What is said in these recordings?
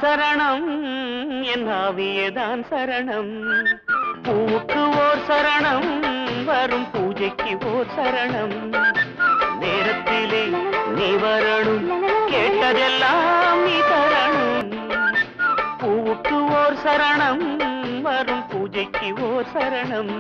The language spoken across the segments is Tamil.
சரணம் என் ஆவியேதான் சரணம் பூவுக்கு ஓர் சரணம் வரும் பூஜைக்கு ஓர் சரணம் நேரத்திலே நீ வரணும் கேட்டதெல்லாம் நீ தரணும் பூவுக்கு ஓர் சரணம் வரும் பூஜைக்கு ஓர் சரணம்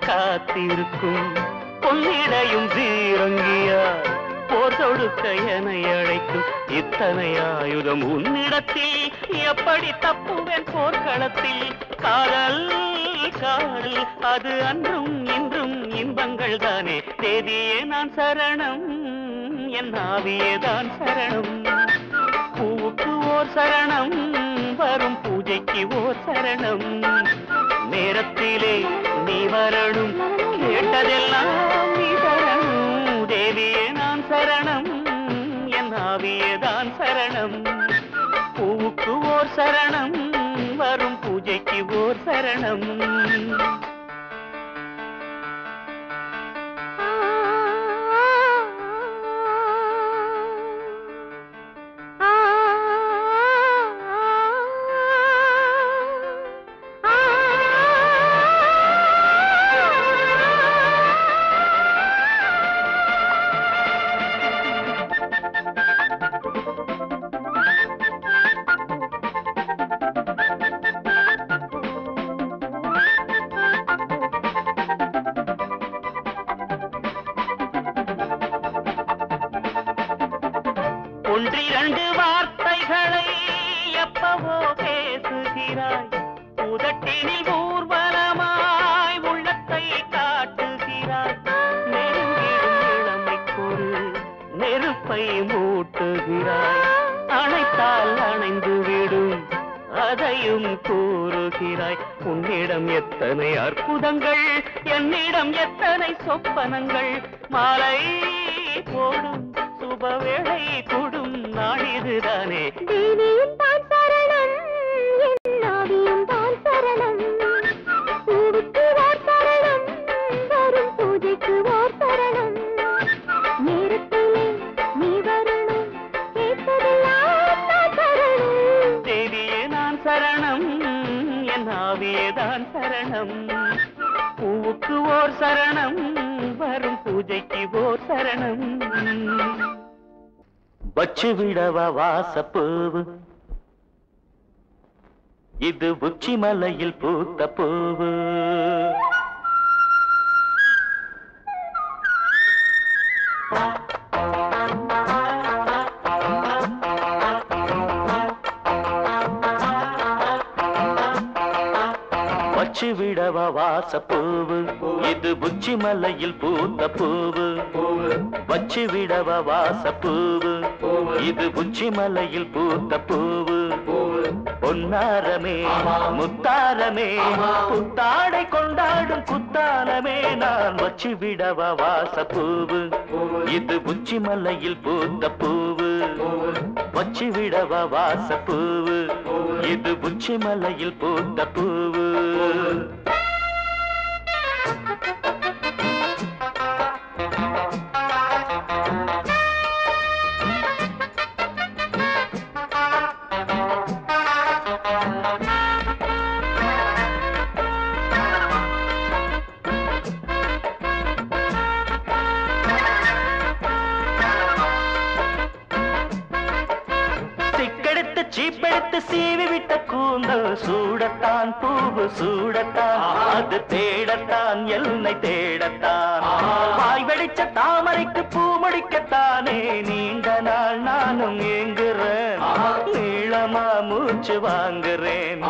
காத்திருக்கும் பொன்னிடையும் தீரங்கியா போர் தொடுக்க என அழைக்கும் இத்தனை ஆயுதம் உன்னிடத்தில் எப்படி தப்புவேன் போர்க்களத்தில் காதல் காதல் அது அன்றும் இன்றும் இன்பங்கள் தானே தேதியே நான் சரணம் என் ஆவியேதான் சரணம் பூவுக்கு ஓர் சரணம் வரும் பூஜைக்கு ஓர் சரணம் நேரத்திலே நீ வரணும் கேட்டதெல்லாம் நீ தரணும் தேவியே நான் சரணம் என் ஆவியேதான் சரணம் பூவுக்கு ஓர் சரணம் வரும் பூஜைக்கு ஓர் சரணம் ஒன்றிரண்டு வார்த்தைகளை எப்பவோ பேசுகிறாய் உதட்டினில் ஊர்வலமாய் உள்ளத்தை காட்டுகிறாய் நெருங்கிடும் இளமைக்கொரு நெருப்பை மூட்டுகிறாய் அணைத்தால் அணைந்து விடும் அதையும் கூறுகிறாய் உன்னிடம் எத்தனை அற்புதங்கள் என்னிடம் எத்தனை சொப்பனங்கள் மாலை போடும் சுபவேளை கூடும் நாளிதுதானே தேவியும் தான் சரணம் என் ஆவியும் தான் சரணம் பூவுக்கு ஓர் சரணம் வரும் பூஜைக்கு ஓர் சரணம் நேரத்திலே நீ வரணும் கேட்டதெல்லாம் நான் தரணும் தேவியே நான் சரணம் என் ஆவியேதான் சரணம் பூவுக்கு ஓர் சரணம் வரும் பூஜைக்கு ஓர் சரணம் வச்சு விடவா வாசப்பூவு இது உச்சி மலையில் பூத்த பூவு வச்சு விடவா வாசப்பூவு இது உச்சி மலையில் பூத்த பூவு வச்சு விடவா வாசப்பூவு இது உச்சி மலையில் பூத்த பூவு பொன்னாரமே முத்தாரமே புத்தாடை கொண்டாடும் குத்தாலமே நான் வச்சு விடவா வாசப்பூவு இது உச்சி மலையில் பூத்த பூவு வச்சு விடவா வாசப்பூவு இது உச்சி மலையில் பூத்த பூவு சீப்பெடுத்து சீவி விட்ட கூந்தல் சூடத்தான் பூவு சூடத்தான் அது தேடத்தான் என்னை தேடத்தான் வாய் வெடிச்ச தாமரைக்கு பூ முடிக்கத்தானே நீண்ட நாள் நானும் ஏங்குறேன் நீளமா மூச்சு வாங்குறேன்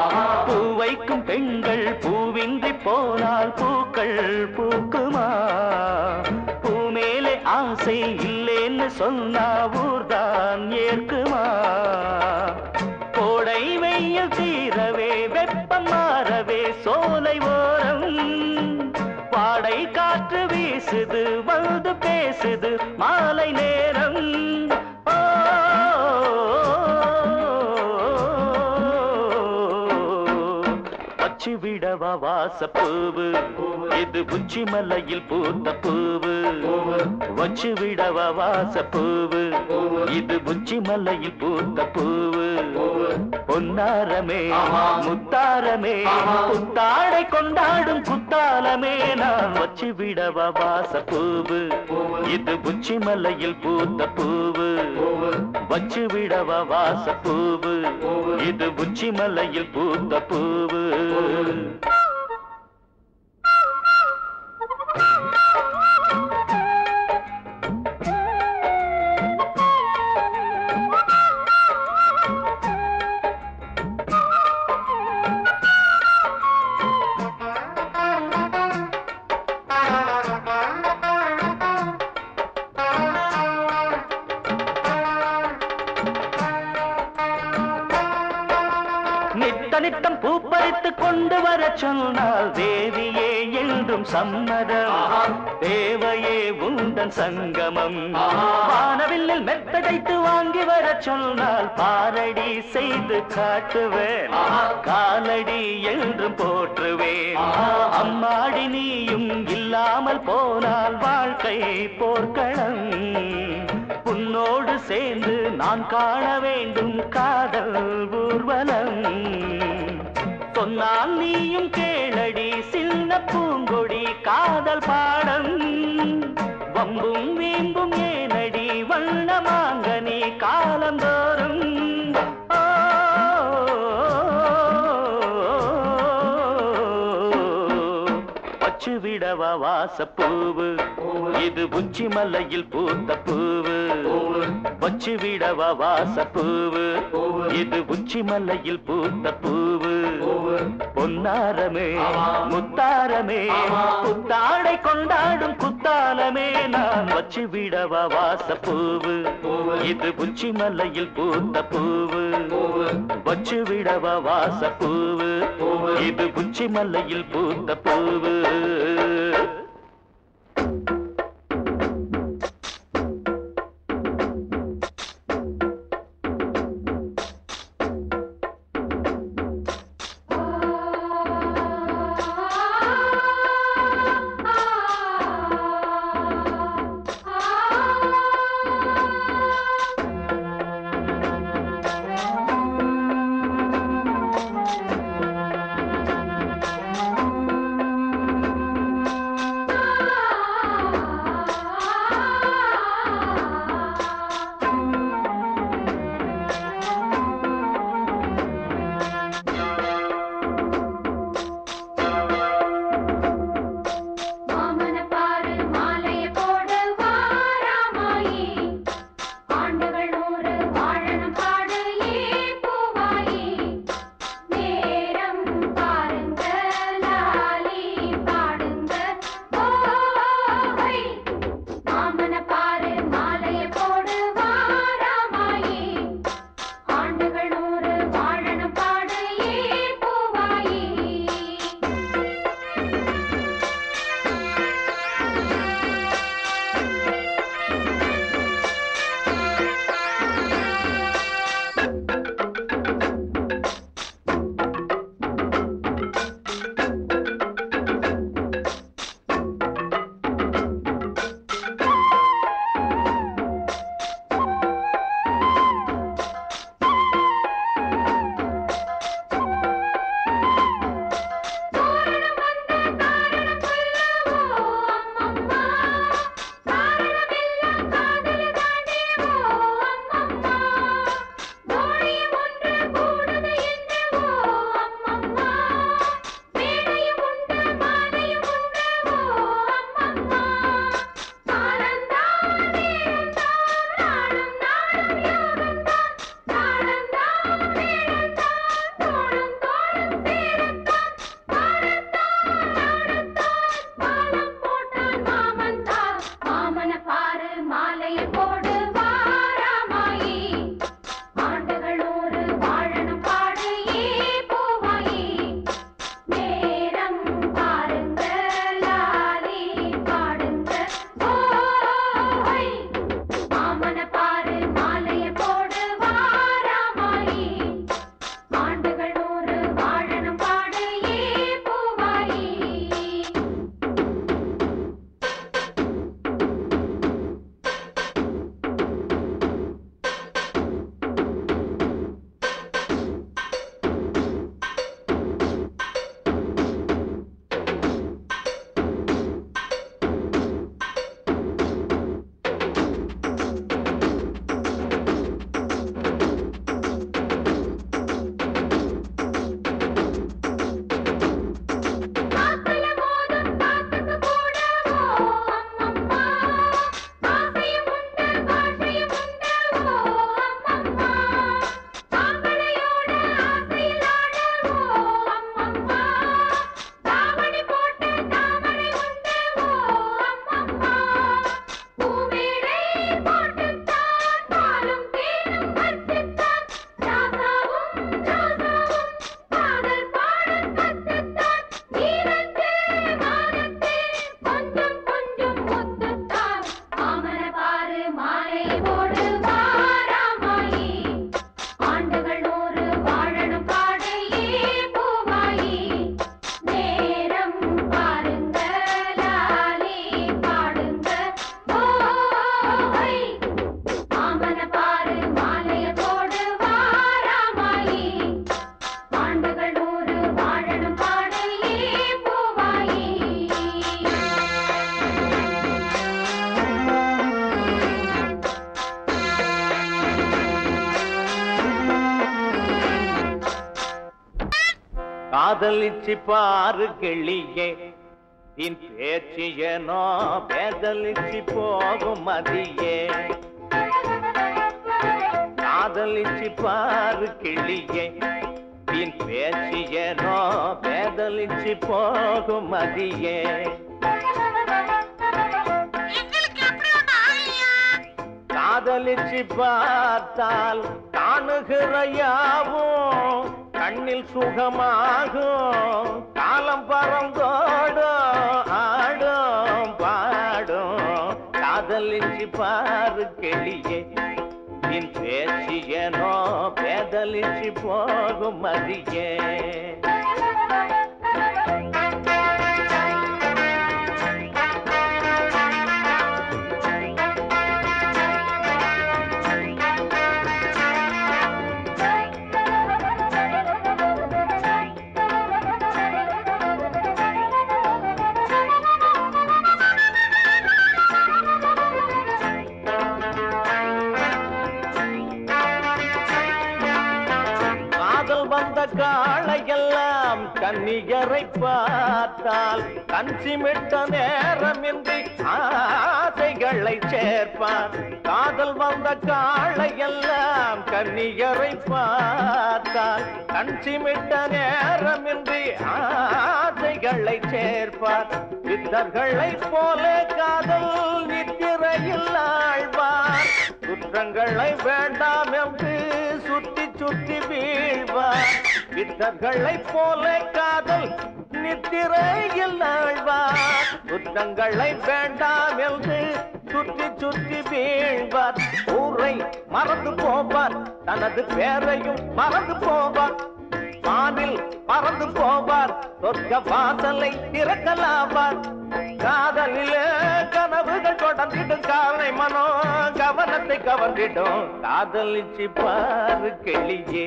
பூ வைக்கும் பெண்கள் பூவின்றி போனால் பூக்கள் பூக்குமா பூ மேலே ஆசை இல்லேன்னு சொன்னா ஊர்தான் ஏற்குமா கோடை வெயில் தீரவே வெப்பம் மாறவே சோலை ஓரம் வாடை காற்று வீசுது வந்து பேசுது மாலை நேரம் வச்சு விடவா வாசப்பூவு இது உச்சி மலையில் பூத்த பூவு வச்சு விடவா வாசப்பூவு இது உச்சி மலையில் பூத்த பூவு பொன்னாரமே முத்தாரமே புத்தாடை கொண்டாடும் குத்தாலமே நான் வச்சு விடவா வாசப்பூவு இது உச்சி மலையில் பூத்த பூவு வச்சு விடவா வாசப்பூவு இது உச்சி மலையில் பூத்த பூவு நித்தம் பூப்பறித்து கொண்டு வர சொன்னால் தேவியே என்றும் சம்மதம் தேவையே உந்தன் சங்கமம் வானவில்லில் மெத்தடைத்து வாங்கி வர சொன்னால் பாரடி செய்து காட்டுவேன் காலடி என்றும் போற்றுவேன் அம்மாடி நீயும் இல்லாமல் போனால் வாழ்க்கை போர்க்களம் உன்னோடு சேர்ந்து நான் காண வேண்டும் காதல் ஊர்வலம் சொன்னால் நீயும் கேளடி சின்ன பூங்கொடி காதல் பாடம் வம்பும் வீம்பும் ஏனடி வண்ணமாங்கனி காலந்தோறும் வச்சு விடவா வாசப்பூவு இது உச்சி மலையில் பூத்த பூவு வச்சு விடவா வாசப்பூவு இது உச்சி மலையில் பூத்த பூவு பொன்னாரமே முத்தாரமே புத்தாடை கொண்டாடும் குத்தாலமே நான் வச்சு விடவா வாசப்பூவு இது உச்சி மலையில் பூத்த பூவு வச்சு விடவா வாசப்பூவு இது உச்சி மலையில் பூத்த பூவு காதலிச்சு பாரு கிளியே இன் பேச்சியனோ பேதலிச்சு போகும் மதியே காதலிச்சு பாரு கிளியே இன் பேச்சியனோ பேதலிச்சு போகும் மதியே காதலிச்சு பார்த்தால் காணுகிற யாவும் கண்ணில் சுகமாகும் காலம் பறந்தோடும் ஆடும் பாடும் காதலிச்சு பாரு கிளியே இன் பேச்சியனோ பேதலிச்சு போகும் மதியே காளையெல்லாம் கன்னியரை பார்த்தால் கஞ்சிமிட்ட நேரமின்றி ஆசைகளை சேர்ப்பார் காதல் வந்த காளையெல்லாம் கன்னியரை பார்த்தால் கஞ்சிமிட்ட நேரமின்றி ஆசைகளை சேர்ப்பார் சித்தர்களை போல காதல் நித்திரையில் ஆழ்வார் குற்றங்களை வேண்டாம் என்று சுற்றி சுற்றி வீழ்வார் சித்தர்களை போல காதல் நித்திரையில் ஆழ்வார் குற்றங்களை வேண்டாம் என்று சுற்றி சுற்றி வீழ்வார் ஊரை மறந்து போவார் தனது பேரையும் மறந்து போவார் வானில் பறந்து போவார் சொர்க்க வாசலை திறக்கலாவார் காதலிலே கனவுகள் தொடர்ந்திடும் காலை மனோ கவனத்தை கவர்ந்திடும் காதலிச்சு பாரு கிளியே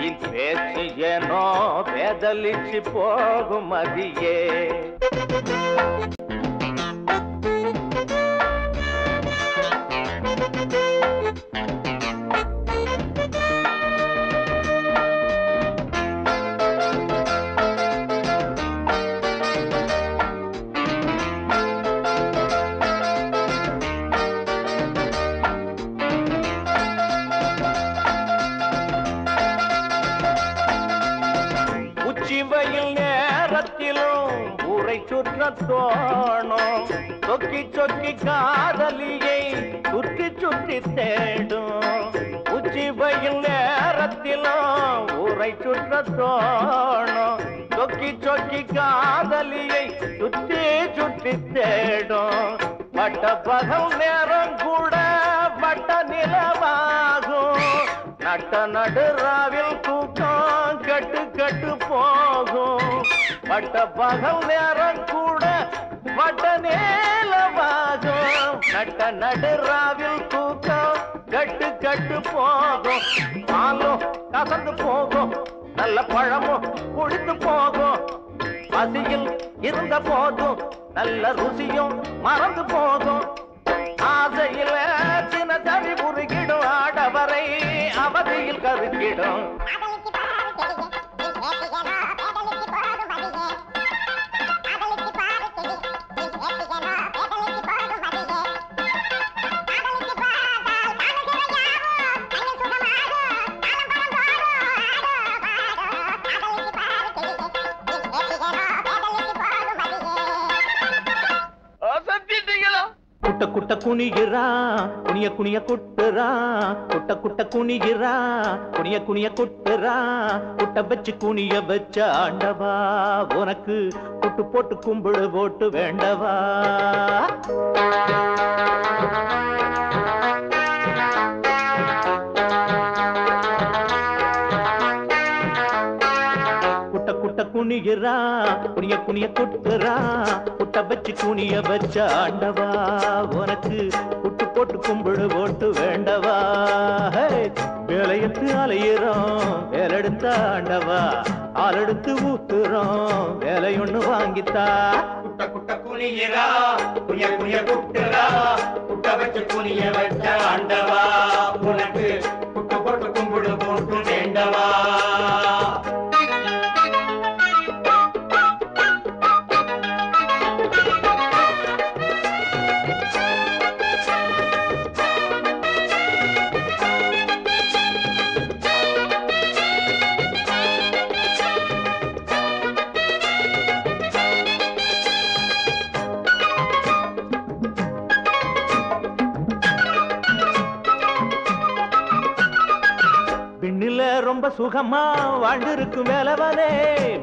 இன் பேச்சு ஏனோ பேதலிச்சு போகும் மதியே வெயில் நேரத்திலும் ஊரை சுற்ற தோணும் சொக்கி சொக்கி காதலியை சுற்றி சுற்றி தேடும் உச்சி வெயில் நேரத்திலும் ஊரை சுற்ற தோணும் சொக்கி சொக்கி காதலியை சுற்றி சுற்றி தேடும் வட்ட பகல் நேரம் கூட வட்ட நிலவாகும் நட்ட நடுராவில் தூக்கம் கட்டு கட்டு போகும் வட்ட பகல் நேரம் கூட வட்ட நிலவாகும் நட்ட நடுராவில் தூக்கம் கட்டு கட்டு போகும் பாலும் கசந்து போகும் நல்ல பழமும் குடித்து போகும் பசியில் இருந்த போதும் நல்ல ருசியும் மறந்து போகும் ஆசையில சின்ன தவி முறுகிடும் ஆடவரை அவதியில் கருக்கிடும் குட்ட குட்ட குனிகிறா குனிய குனிய குட்டுறா குட்ட குட்ட குனிகிறா குனிய குனிய குட்டுறா குட்ட வச்சு குனிய வச்ச ஆண்டவா உனக்கு குட்டு போட்டு கும்பிடு போட்டு வேண்டவா குட்ட குட்ட குனிகிறா குனிய குனிய குட்டுறா குட்ட வச்சு குனிய வச்ச ஆண்டவா உனக்கு குட்டு போட்டு கும்பிடு போட்டு வேண்டவா வேலையத்து அலையிறோம் வேலெடுத்த ஆண்டவா ஆளெடுத்து ஊத்துறோம் வேலை ஒண்ணு வாங்கித்தா குட்ட குட்ட குனிகிறா குனிய குனிய குட்டுறா குட்ட வச்சு குனிய வச்ச ஆண்டவா உனக்கு குட்டு போட்டு கும்பிடு போட்டு வேண்டவா ரொம்ப சுகமா வாழ்ந்திருக்கும் வேலவனே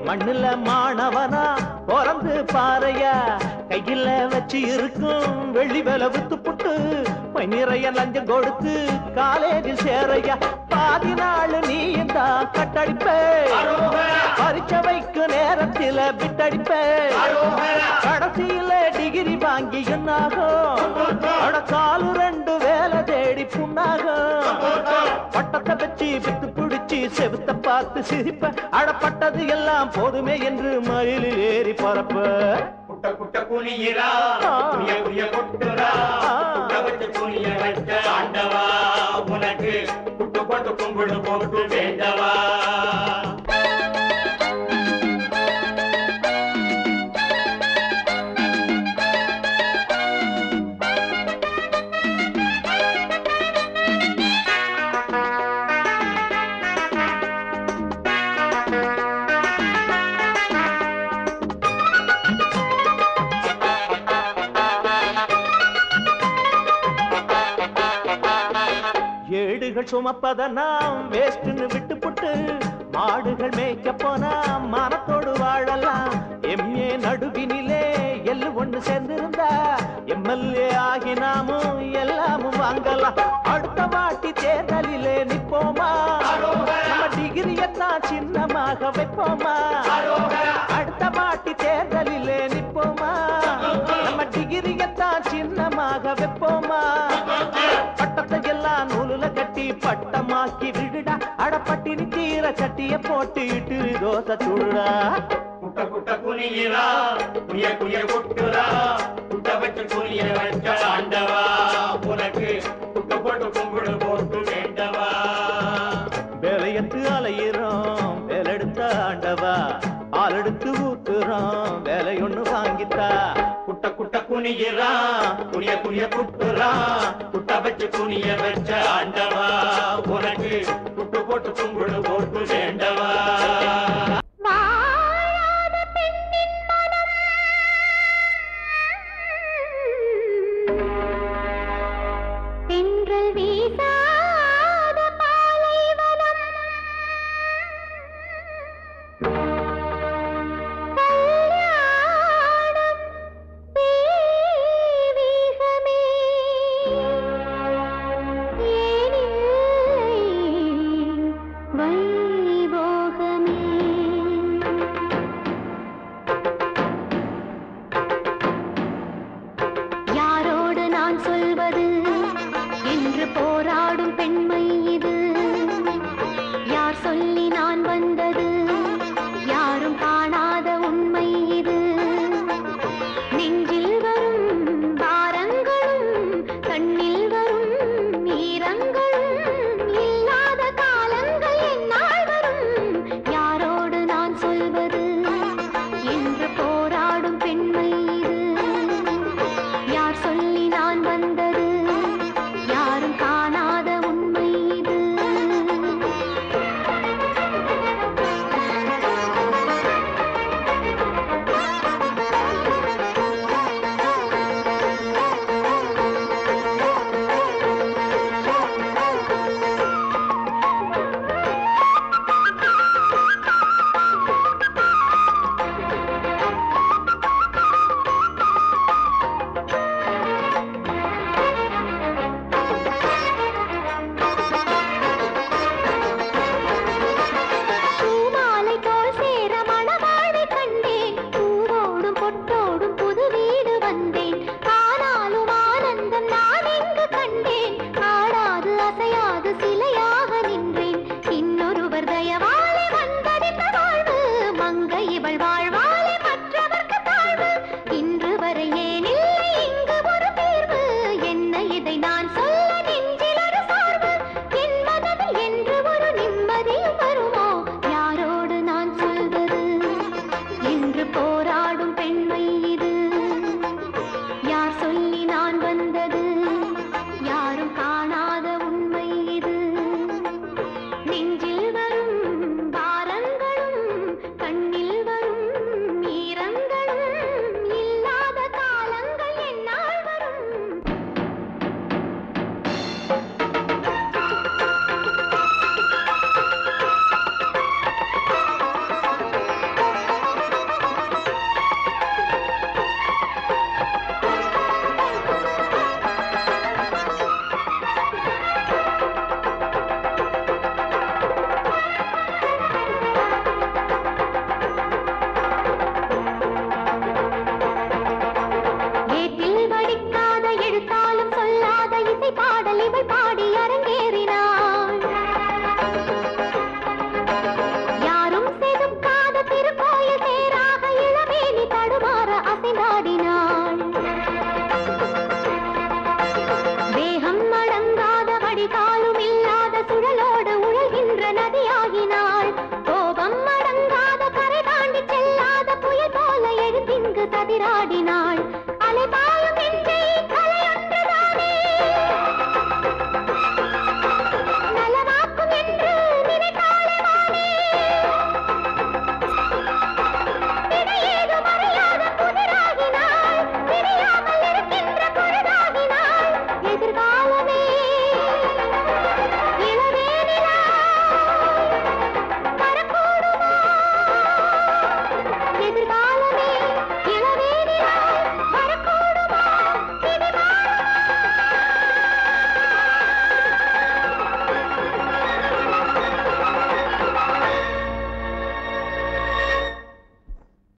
மண்ணுல மாணவனா பிறந்து பாறையா கையில வச்சு இருக்கும் வெள்ளி வேலை வித்து புட்டு நிறைய லஞ்சம் கொடுத்து காலேஜில் சேரையா பாதி நாள் நீ இந்த கட்டடிப்பே பரிச்சை வைக்கு நேரத்தில் விட்டடிப்பே கடைசியில டிகிரி வாங்கி என்னாகும் காலு ரெண்டு வேலை தேடி புண்ணாகும் பட்டத்தை வச்சு வித்து பிடிச்சி செவுத்த பார்த்து சிரிப்ப அடப்பட்டது எல்லாம் போதுமே என்று மயிலில் ஏறி பரப்ப குட்ட குட்ட குனிகிறா குனிய குனிய கொட்டுறா குட்ட வச்சு குனிய வச்ச ஆண்டவா உனக்கு குட்டு போட்டு கும்பிடு போட்டு வேண்டவா சுமப்பத நாம் வேஸ்ட்னு விட்டு புட்டு மாடுகள் மேய்க்க போனா மனத்தோடு வாழலாம் எம்ஏ நடுவினிலே எல்லு ஒண்ணு சேர்ந்திருந்தா எம்எல்ஏ ஆகி நாமும் எல்லாமும் வாங்கலாம் அடுத்த வாட்டி தேர்தலிலே நிப்போமா நம்ம டிகிரியத்தான் சின்னமாக வைப்போமா அடுத்த வாட்டி தேர்தலிலே நிப்போமா நம்ம டிகிரியத்தான் சின்னமாக வைப்போமா பட்டத்தை எல்லாம் நூலுல கட்டி பட்டமாக்கி விடுடா அடப்பட்டினி தீர சட்டிய போட்டு இட்டு தோசை சுடுடா குட்ட குட்ட குனிகிறா குனிய குனிய கொட்டுறா குட்ட வச்சு குனிய வச்ச ஆண்டவா உனக்கு குட்டு போட்டு கும்பிடு போட்டு வேண்டவா வேலையத்து அலையிறோம் வேலெடுத்த ஆண்டவா ஆளெடுத்து ஊத்துறோம் வேலை ஒண்ணு வாங்கித்தா குட்ட குட்ட குனிகிறா குனிய குனிய குட்டுறா குட்ட வச்சு குனிய வச்ச ஆண்டவா உனக்கு குட்டு போட்டு கும்பிடு போட்டு வேண்டவா